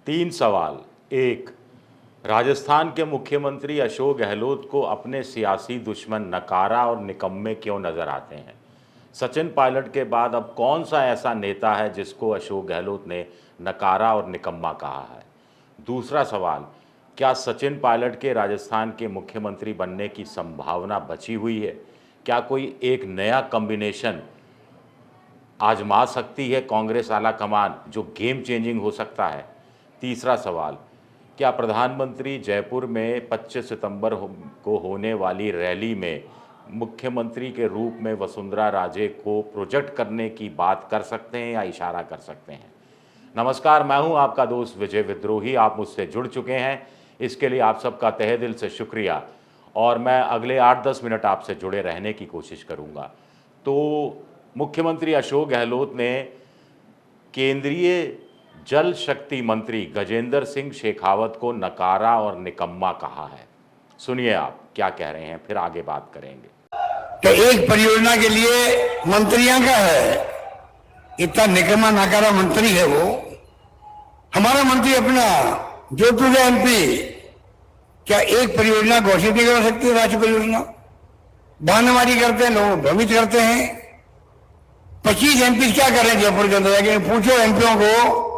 तीन सवाल। एक, राजस्थान के मुख्यमंत्री अशोक गहलोत को अपने सियासी दुश्मन नकारा और निकम्मे क्यों नजर आते हैं? सचिन पायलट के बाद अब कौन सा ऐसा नेता है जिसको अशोक गहलोत ने नकारा और निकम्मा कहा है? दूसरा सवाल, क्या सचिन पायलट के राजस्थान के मुख्यमंत्री बनने की संभावना बची हुई है? क्या कोई एक नया कॉम्बिनेशन आजमा सकती है कांग्रेस आलाकमान जो गेम चेंजिंग हो सकता है? तीसरा सवाल, क्या प्रधानमंत्री जयपुर में 25 सितंबर को होने वाली रैली में मुख्यमंत्री के रूप में वसुंधरा राजे को प्रोजेक्ट करने की बात कर सकते हैं या इशारा कर सकते हैं? नमस्कार, मैं हूं आपका दोस्त विजय विद्रोही। आप मुझसे जुड़ चुके हैं, इसके लिए आप सबका तहे दिल से शुक्रिया। और मैं अगले 8-10 मिनट आपसे जुड़े रहने की कोशिश करूंगा। तो मुख्यमंत्री अशोक गहलोत ने केंद्रीय जल शक्ति मंत्री गजेंद्र सिंह शेखावत को नकारा और निकम्मा कहा है। सुनिए आप क्या कह रहे हैं, फिर आगे बात करेंगे। तो एक परियोजना के लिए मंत्रियों का है, इतना निकम्मा नकारा मंत्री है वो। हमारा मंत्री अपना जोधपुर एमपी क्या एक परियोजना घोषित नहीं कर सकती? राज्य परियोजना बहानाबाजी करते हैं, लोग भ्रमित करते हैं। 25 एमपी क्या कर रहे हैं जयपुर के अंदर? जाके पूछो एमपीओं को,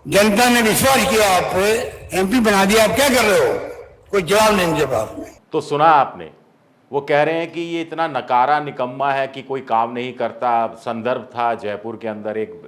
जनता ने विश्वास किया आप पे, एमपी बना दिया, आप क्या कर रहे हो? कोई जवाब नहीं उनके पास में। तो सुना आपने, वो कह रहे हैं कि ये इतना नकारा निकम्मा है कि कोई काम नहीं करता। संदर्भ था जयपुर के अंदर एक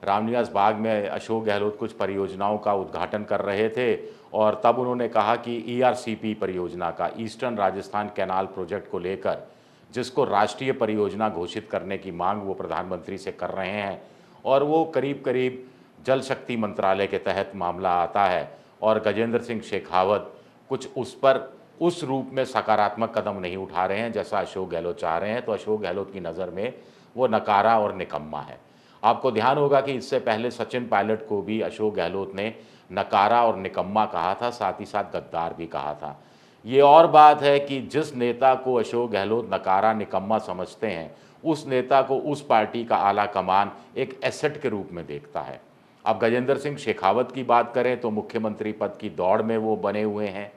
रामनिवास बाग में अशोक गहलोत कुछ परियोजनाओं का उद्घाटन कर रहे थे और तब उन्होंने कहा कि ईआरसीपी परियोजना का, ईस्टर्न राजस्थान कैनाल प्रोजेक्ट को लेकर, जिसको राष्ट्रीय परियोजना घोषित करने की मांग वो प्रधानमंत्री से कर रहे हैं और वो करीब करीब जल शक्ति मंत्रालय के तहत मामला आता है और गजेंद्र सिंह शेखावत कुछ उस पर उस रूप में सकारात्मक कदम नहीं उठा रहे हैं जैसा अशोक गहलोत चाह रहे हैं। तो अशोक गहलोत की नज़र में वो नकारा और निकम्मा है। आपको ध्यान होगा कि इससे पहले सचिन पायलट को भी अशोक गहलोत ने नकारा और निकम्मा कहा था, साथ ही साथ गद्दार भी कहा था। ये और बात है कि जिस नेता को अशोक गहलोत नकारा निकम्मा समझते हैं, उस नेता को उस पार्टी का आला कमान एक एसेट के रूप में देखता है। अब गजेंद्र सिंह शेखावत की बात करें तो मुख्यमंत्री पद की दौड़ में वो बने हुए हैं।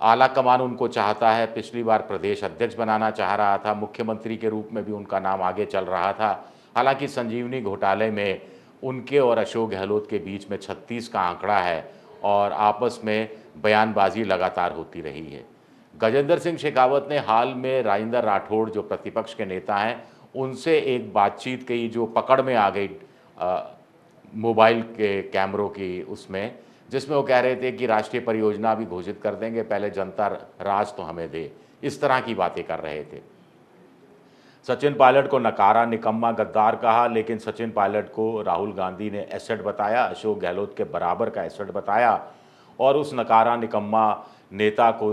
आला कमान उनको चाहता है, पिछली बार प्रदेश अध्यक्ष बनाना चाह रहा था, मुख्यमंत्री के रूप में भी उनका नाम आगे चल रहा था। हालांकि संजीवनी घोटाले में उनके और अशोक गहलोत के बीच में 36 का आंकड़ा है और आपस में बयानबाजी लगातार होती रही है। गजेंद्र सिंह शेखावत ने हाल में राजेंद्र राठौड़ जो प्रतिपक्ष के नेता हैं, उनसे एक बातचीत की जो पकड़ में आ गई मोबाइल के कैमरों की उसमें, जिसमें वो कह रहे थे कि राष्ट्रीय परियोजना भी घोषित कर देंगे, पहले जनता राज तो हमें दे, इस तरह की बातें कर रहे थे। सचिन पायलट को नकारा, निकम्मा, गद्दार कहा, लेकिन सचिन पायलट को राहुल गांधी ने एसेट बताया, अशोक गहलोत के बराबर का एसेट बताया और उस नकारा निकम्मा नेता को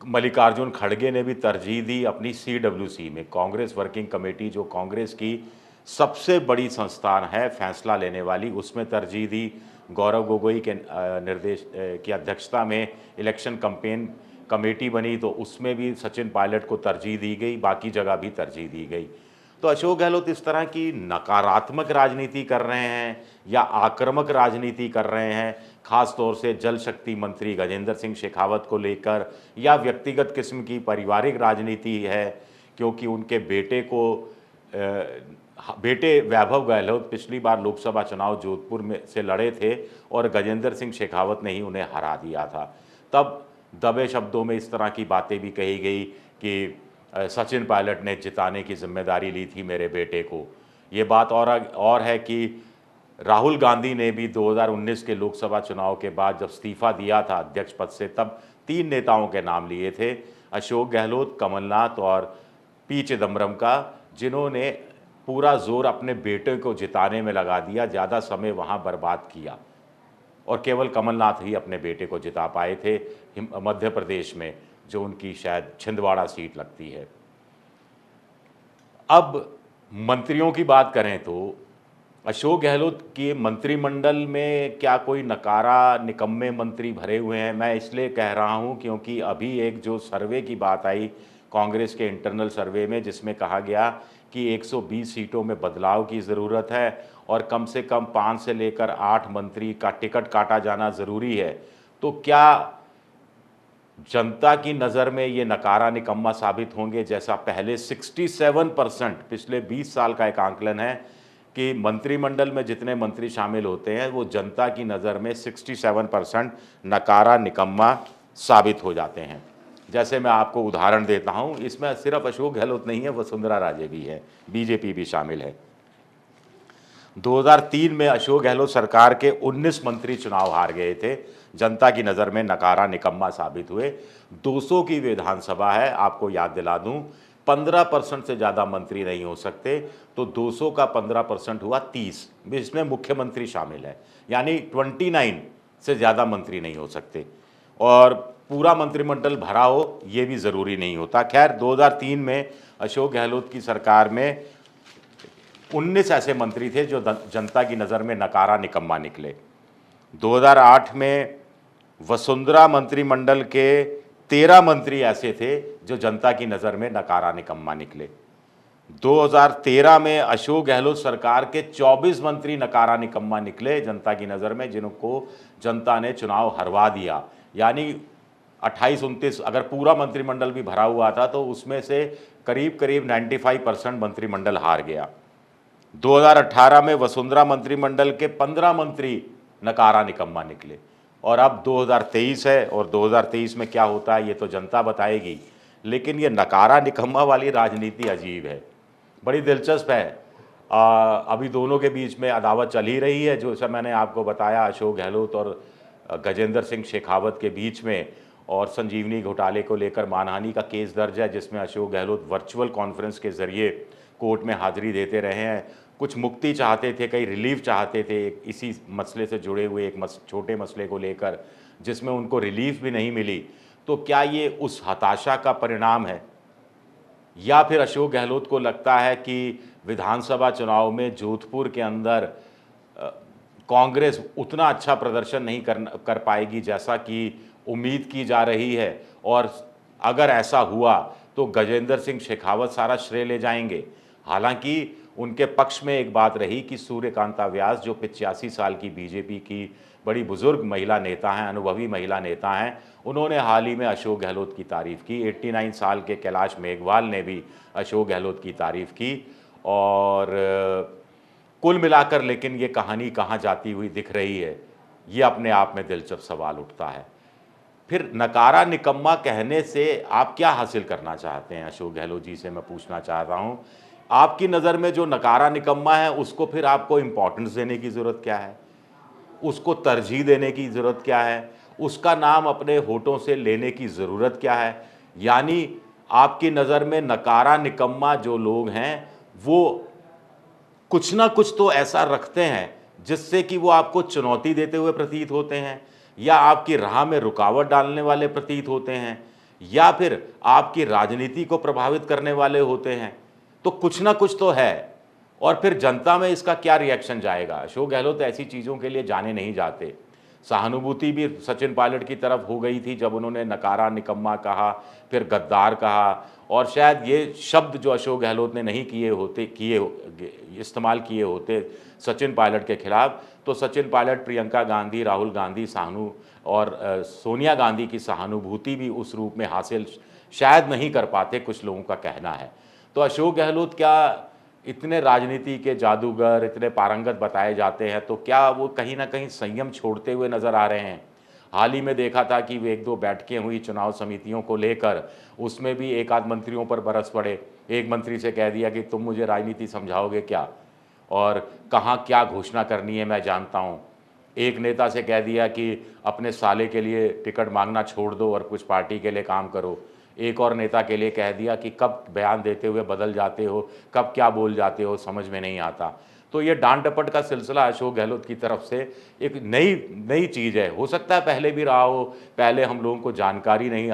मल्लिकार्जुन खड़गे ने भी तरजीह दी अपनी CWC में, कांग्रेस वर्किंग कमेटी जो कांग्रेस की सबसे बड़ी संस्थान है फैसला लेने वाली, उसमें तरजीह दी। गौरव गोगोई के निर्देश की अध्यक्षता में इलेक्शन कैंपेन कमेटी बनी तो उसमें भी सचिन पायलट को तरजीह दी गई, बाकी जगह भी तरजीह दी गई। तो अशोक गहलोत इस तरह की नकारात्मक राजनीति कर रहे हैं या आक्रामक राजनीति कर रहे हैं, खास तौर से जल शक्ति मंत्री गजेंद्र सिंह शेखावत को लेकर, या व्यक्तिगत किस्म की पारिवारिक राजनीति है क्योंकि उनके बेटे वैभव गहलोत पिछली बार लोकसभा चुनाव जोधपुर में से लड़े थे और गजेंद्र सिंह शेखावत ने ही उन्हें हरा दिया था। तब दबे शब्दों में इस तरह की बातें भी कही गई कि सचिन पायलट ने जिताने की जिम्मेदारी ली थी मेरे बेटे को। ये बात और है कि राहुल गांधी ने भी 2019 के लोकसभा चुनाव के बाद जब इस्तीफा दिया था अध्यक्ष पद से, तब 3 नेताओं के नाम लिए थे, अशोक गहलोत, कमलनाथ और पी चिदम्बरम का, जिन्होंने पूरा जोर अपने बेटे को जिताने में लगा दिया, ज़्यादा समय वहाँ बर्बाद किया और केवल कमलनाथ ही अपने बेटे को जिता पाए थे मध्य प्रदेश में, जो उनकी शायद छिंदवाड़ा सीट लगती है। अब मंत्रियों की बात करें तो अशोक गहलोत के मंत्रिमंडल में क्या कोई नकारा निकम्मे मंत्री भरे हुए हैं? मैं इसलिए कह रहा हूं क्योंकि अभी एक जो सर्वे की बात आई कांग्रेस के इंटरनल सर्वे में, जिसमें कहा गया कि 120 सीटों में बदलाव की ज़रूरत है और कम से कम 5 से लेकर 8 मंत्री का टिकट काटा जाना ज़रूरी है, तो क्या जनता की नज़र में ये नकारा निकम्मा साबित होंगे? जैसा पहले 67% पिछले 20 साल का एक आंकलन है कि मंत्रिमंडल में जितने मंत्री शामिल होते हैं वो जनता की नज़र में 67% नकारा निकम्मा साबित हो जाते हैं। जैसे मैं आपको उदाहरण देता हूँ, इसमें सिर्फ अशोक गहलोत नहीं है, वसुंधरा राजे भी है, बीजेपी भी शामिल है। 2003 में अशोक गहलोत सरकार के 19 मंत्री चुनाव हार गए थे, जनता की नज़र में नकारा निकम्मा साबित हुए। 200 की विधानसभा है, आपको याद दिला दूं, 15% से ज़्यादा मंत्री नहीं हो सकते, तो 200 का 15% हुआ 30, इसमें मुख्यमंत्री शामिल है, यानी 29 से ज़्यादा मंत्री नहीं हो सकते। और पूरा मंत्रिमंडल भरा हो ये भी ज़रूरी नहीं होता। खैर, 2003 में अशोक गहलोत की सरकार में 19 ऐसे मंत्री थे जो जनता की नज़र में नकारा निकम्मा निकले। 2008 में वसुंधरा मंत्रिमंडल के 13 मंत्री ऐसे थे जो जनता की नज़र में नकारा निकम्मा निकले। 2013 में अशोक गहलोत सरकार के 24 मंत्री नकारा निकम्मा निकले जनता की नज़र में, जिनको जनता ने चुनाव हरवा दिया। यानी 28-29, अगर पूरा मंत्रिमंडल भी भरा हुआ था तो उसमें से करीब करीब 95% मंत्रिमंडल हार गया। 2018 में वसुंधरा मंत्रिमंडल के 15 मंत्री नकारा निकम्मा निकले, और अब 2023 है, और 2023 में क्या होता है ये तो जनता बताएगी। लेकिन ये नकारा निकम्मा वाली राजनीति अजीब है, बड़ी दिलचस्प है। अभी दोनों के बीच में अदावत चल ही रही है, जो सब मैंने आपको बताया, अशोक गहलोत और गजेंद्र सिंह शेखावत के बीच में। और संजीवनी घोटाले को लेकर मानहानि का केस दर्ज है, जिसमें अशोक गहलोत वर्चुअल कॉन्फ्रेंस के ज़रिए कोर्ट में हाजिरी देते रहे हैं। कुछ मुक्ति चाहते थे, कई रिलीफ चाहते थे इसी मसले से जुड़े हुए एक छोटे मसले को लेकर, जिसमें उनको रिलीफ भी नहीं मिली। तो क्या ये उस हताशा का परिणाम है, या फिर अशोक गहलोत को लगता है कि विधानसभा चुनाव में जोधपुर के अंदर कांग्रेस उतना अच्छा प्रदर्शन नहीं कर पाएगी जैसा कि उम्मीद की जा रही है, और अगर ऐसा हुआ तो गजेंद्र सिंह शेखावत सारा श्रेय ले जाएंगे? हालांकि उनके पक्ष में एक बात रही कि सूर्यकांता व्यास, जो 85 साल की बीजेपी की बड़ी बुजुर्ग महिला नेता हैं, अनुभवी महिला नेता हैं, उन्होंने हाल ही में अशोक गहलोत की तारीफ़ की। 89 साल के कैलाश मेघवाल ने भी अशोक गहलोत की तारीफ़ की। और कुल मिलाकर लेकिन ये कहानी कहाँ जाती हुई दिख रही है, ये अपने आप में दिलचस्प सवाल उठता है। फिर नकारा निकम्मा कहने से आप क्या हासिल करना चाहते हैं? अशोक गहलोत जी से मैं पूछना चाहता हूँ, आपकी नज़र में जो नकारा निकम्मा है उसको फिर आपको इम्पोर्टेंस देने की ज़रूरत क्या है? उसको तरजीह देने की ज़रूरत क्या है? उसका नाम अपने होठों से लेने की ज़रूरत क्या है? यानी आपकी नज़र में नकारा निकम्मा जो लोग हैं वो कुछ ना कुछ तो ऐसा रखते हैं जिससे कि वो आपको चुनौती देते हुए प्रतीत होते हैं, या आपकी राह में रुकावट डालने वाले प्रतीत होते हैं, या फिर आपकी राजनीति को प्रभावित करने वाले होते हैं। तो कुछ ना कुछ तो है, और फिर जनता में इसका क्या रिएक्शन जाएगा? अशोक गहलोत ऐसी चीज़ों के लिए जाने नहीं जाते। सहानुभूति भी सचिन पायलट की तरफ हो गई थी जब उन्होंने नकारा निकम्मा कहा, फिर गद्दार कहा, और शायद ये शब्द जो अशोक गहलोत ने नहीं इस्तेमाल किए होते सचिन पायलट के खिलाफ, तो सचिन पायलट, प्रियंका गांधी, राहुल गांधी और सोनिया गांधी की सहानुभूति भी उस रूप में हासिल शायद नहीं कर पाते, कुछ लोगों का कहना है। तो अशोक गहलोत क्या इतने राजनीति के जादूगर, इतने पारंगत बताए जाते हैं, तो क्या वो कहीं ना कहीं संयम छोड़ते हुए नज़र आ रहे हैं? हाल ही में देखा था कि वे 1-2 बैठकें हुई चुनाव समितियों को लेकर, उसमें भी एक आध मंत्रियों पर बरस पड़े। एक मंत्री से कह दिया कि तुम मुझे राजनीति समझाओगे क्या, और कहाँ क्या घोषणा करनी है मैं जानता हूँ। एक नेता से कह दिया कि अपने साले के लिए टिकट मांगना छोड़ दो और कुछ पार्टी के लिए काम करो। एक और नेता के लिए कह दिया कि कब बयान देते हुए बदल जाते हो, कब क्या बोल जाते हो, समझ में नहीं आता। तो ये डांट डपट का सिलसिला अशोक गहलोत की तरफ से एक नई चीज़ है। हो सकता है पहले भी रहा हो, पहले हम लोगों को जानकारी नहीं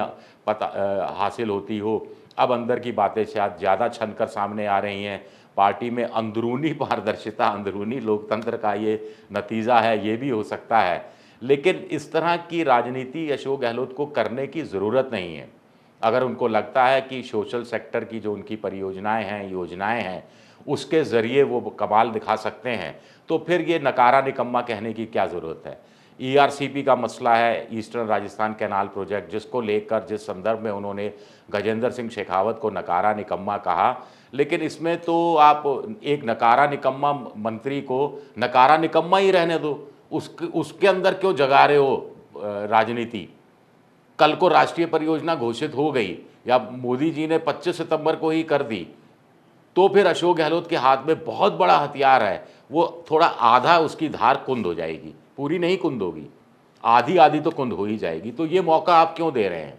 हासिल होती हो, अब अंदर की बातें शायद ज़्यादा छनकर सामने आ रही हैं। पार्टी में अंदरूनी पारदर्शिता, अंदरूनी लोकतंत्र का ये नतीजा है, ये भी हो सकता है। लेकिन इस तरह की राजनीति अशोक गहलोत को करने की ज़रूरत नहीं है। अगर उनको लगता है कि सोशल सेक्टर की जो उनकी परियोजनाएं हैं, योजनाएं हैं, उसके ज़रिए वो कमाल दिखा सकते हैं, तो फिर ये नकारा निकम्मा कहने की क्या ज़रूरत है। ईआरसीपी का मसला है, ईस्टर्न राजस्थान कैनाल प्रोजेक्ट, जिसको लेकर जिस संदर्भ में उन्होंने गजेंद्र सिंह शेखावत को नकारा निकम्मा कहा, लेकिन इसमें तो आप एक नकारा निकम्मा मंत्री को नकारा निकम्मा ही रहने दो, उसके अंदर क्यों जगा रहे हो राजनीति। कल को राष्ट्रीय परियोजना घोषित हो गई या मोदी जी ने 25 सितंबर को ही कर दी, तो फिर अशोक गहलोत के हाथ में बहुत बड़ा हथियार है, वो थोड़ा आधा उसकी धार कुंद हो जाएगी, पूरी नहीं कुंद होगी, आधी आधी तो कुंद हो ही जाएगी। तो ये मौका आप क्यों दे रहे हैं।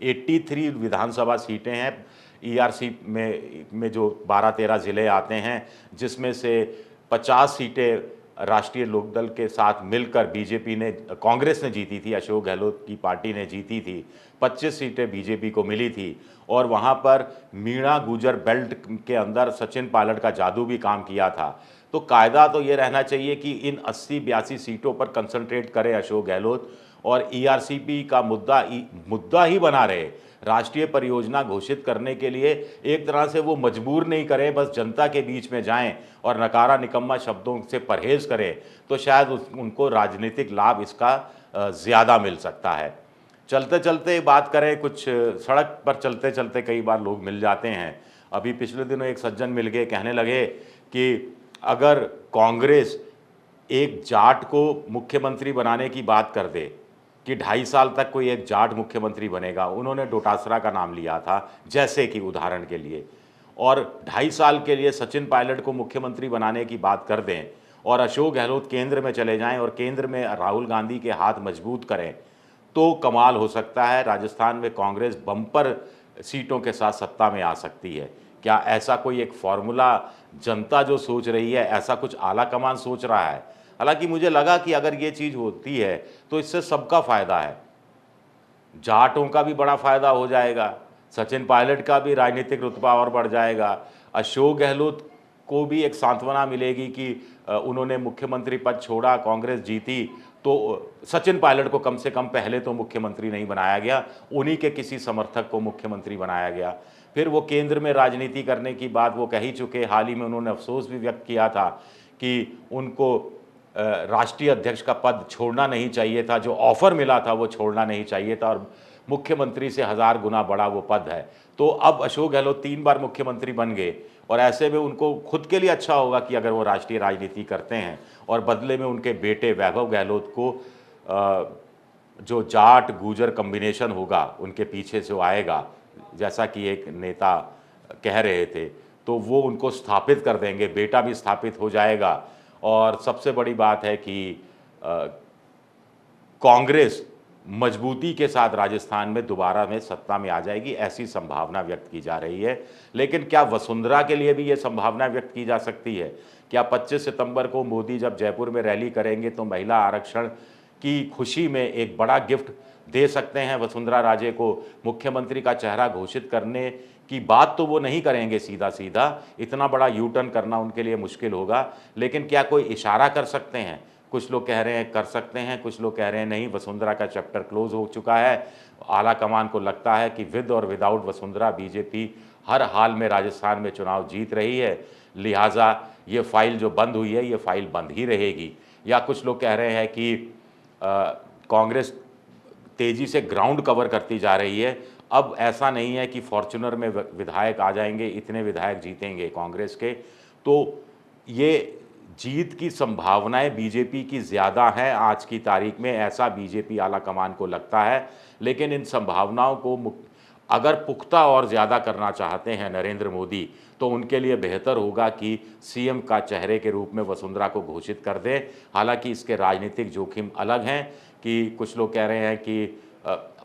83 विधानसभा सीटें हैं ईआरसी में जो 12-13 ज़िले आते हैं, जिसमें से 50 सीटें राष्ट्रीय लोकदल के साथ मिलकर बीजेपी ने, कांग्रेस ने जीती थी, अशोक गहलोत की पार्टी ने जीती थी। 25 सीटें बीजेपी को मिली थी और वहाँ पर मीणा गुजर बेल्ट के अंदर सचिन पायलट का जादू भी काम किया था। तो कायदा तो ये रहना चाहिए कि इन 80-82 सीटों पर कंसंट्रेट करे अशोक गहलोत और ईआरसीपी का मुद्दा ही बना रहे। राष्ट्रीय परियोजना घोषित करने के लिए एक तरह से वो मजबूर नहीं करे, बस जनता के बीच में जाएं और नकारा निकम्मा शब्दों से परहेज करें, तो शायद उनको राजनीतिक लाभ इसका ज़्यादा मिल सकता है। चलते चलते बात करें, कुछ सड़क पर चलते चलते कई बार लोग मिल जाते हैं। अभी पिछले दिनों एक सज्जन मिल गए, कहने लगे कि अगर कांग्रेस एक जाट को मुख्यमंत्री बनाने की बात कर दे कि 2.5 साल तक कोई एक जाट मुख्यमंत्री बनेगा, उन्होंने डोटासरा का नाम लिया था जैसे कि उदाहरण के लिए, और 2.5 साल के लिए सचिन पायलट को मुख्यमंत्री बनाने की बात कर दें और अशोक गहलोत केंद्र में चले जाएं और केंद्र में राहुल गांधी के हाथ मजबूत करें, तो कमाल हो सकता है। राजस्थान में कांग्रेस बम्पर सीटों के साथ सत्ता में आ सकती है। क्या ऐसा कोई एक फॉर्मूला जनता जो सोच रही है, ऐसा कुछ आला कमान सोच रहा है। हालांकि मुझे लगा कि अगर ये चीज़ होती है तो इससे सबका फ़ायदा है, जाटों का भी बड़ा फ़ायदा हो जाएगा, सचिन पायलट का भी राजनीतिक रुतबा और बढ़ जाएगा, अशोक गहलोत को भी एक सांत्वना मिलेगी कि उन्होंने मुख्यमंत्री पद छोड़ा, कांग्रेस जीती, तो सचिन पायलट को कम से कम पहले तो मुख्यमंत्री नहीं बनाया गया, उन्हीं के किसी समर्थक को मुख्यमंत्री बनाया गया। फिर वो केंद्र में राजनीति करने की बात वो कह ही चुके। हाल ही में उन्होंने अफसोस भी व्यक्त किया था कि उनको राष्ट्रीय अध्यक्ष का पद छोड़ना नहीं चाहिए था, जो ऑफर मिला था वो छोड़ना नहीं चाहिए था, और मुख्यमंत्री से 1000 गुना बड़ा वो पद है। तो अब अशोक गहलोत 3 बार मुख्यमंत्री बन गए और ऐसे में उनको खुद के लिए अच्छा होगा कि अगर वो राष्ट्रीय राजनीति करते हैं और बदले में उनके बेटे वैभव गहलोत को जो जाट गुजर कम्बिनेशन होगा उनके पीछे से आएगा, जैसा कि एक नेता कह रहे थे, तो वो उनको स्थापित कर देंगे, बेटा भी स्थापित हो जाएगा। और सबसे बड़ी बात है कि कांग्रेस मजबूती के साथ राजस्थान में दोबारा में सत्ता में आ जाएगी, ऐसी संभावना व्यक्त की जा रही है। लेकिन क्या वसुंधरा के लिए भी ये संभावना व्यक्त की जा सकती है? क्या 25 सितंबर को मोदी जब जयपुर में रैली करेंगे तो महिला आरक्षण की खुशी में एक बड़ा गिफ्ट दे सकते हैं वसुंधरा राजे को? मुख्यमंत्री का चेहरा घोषित करने की बात तो वो नहीं करेंगे सीधा सीधा, इतना बड़ा यू टर्न करना उनके लिए मुश्किल होगा, लेकिन क्या कोई इशारा कर सकते हैं? कुछ लोग कह रहे हैं कर सकते हैं, कुछ लोग कह रहे हैं नहीं, वसुंधरा का चैप्टर क्लोज हो चुका है। आला कमान को लगता है कि विद और विदाउट वसुंधरा बीजेपी हर हाल में राजस्थान में चुनाव जीत रही है, लिहाजा ये फाइल जो बंद हुई है ये फाइल बंद ही रहेगी। या कुछ लोग कह रहे हैं कि कांग्रेस तेज़ी से ग्राउंड कवर करती जा रही है। अब ऐसा नहीं है कि फॉर्च्यूनर में विधायक आ जाएंगे, इतने विधायक जीतेंगे कांग्रेस के, तो ये जीत की संभावनाएं बीजेपी की ज़्यादा हैं आज की तारीख में, ऐसा बीजेपी आला कमान को लगता है। लेकिन इन संभावनाओं को अगर पुख्ता और ज़्यादा करना चाहते हैं नरेंद्र मोदी, तो उनके लिए बेहतर होगा कि सीएम का चेहरे के रूप में वसुंधरा को घोषित कर दें। हालांकि इसके राजनीतिक जोखिम अलग हैं कि कुछ लोग कह रहे हैं कि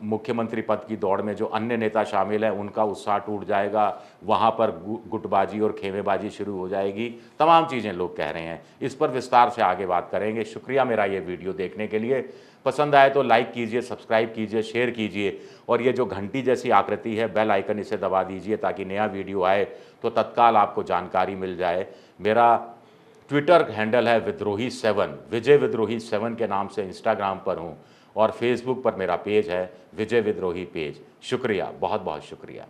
मुख्यमंत्री पद की दौड़ में जो अन्य नेता शामिल हैं उनका उत्साह टूट जाएगा, वहाँ पर गुटबाजी और खेमेबाजी शुरू हो जाएगी, तमाम चीज़ें लोग कह रहे हैं। इस पर विस्तार से आगे बात करेंगे। शुक्रिया मेरा ये वीडियो देखने के लिए। पसंद आए तो लाइक कीजिए, सब्सक्राइब कीजिए, शेयर कीजिए, और ये जो घंटी जैसी आकृति है बेल आइकन, इसे दबा दीजिए ताकि नया वीडियो आए तो तत्काल आपको जानकारी मिल जाए। मेरा ट्विटर हैंडल है विद्रोही7, विजय विद्रोही 7 के नाम से इंस्टाग्राम पर हूँ, और फेसबुक पर मेरा पेज है विजय विद्रोही पेज। शुक्रिया, बहुत बहुत शुक्रिया।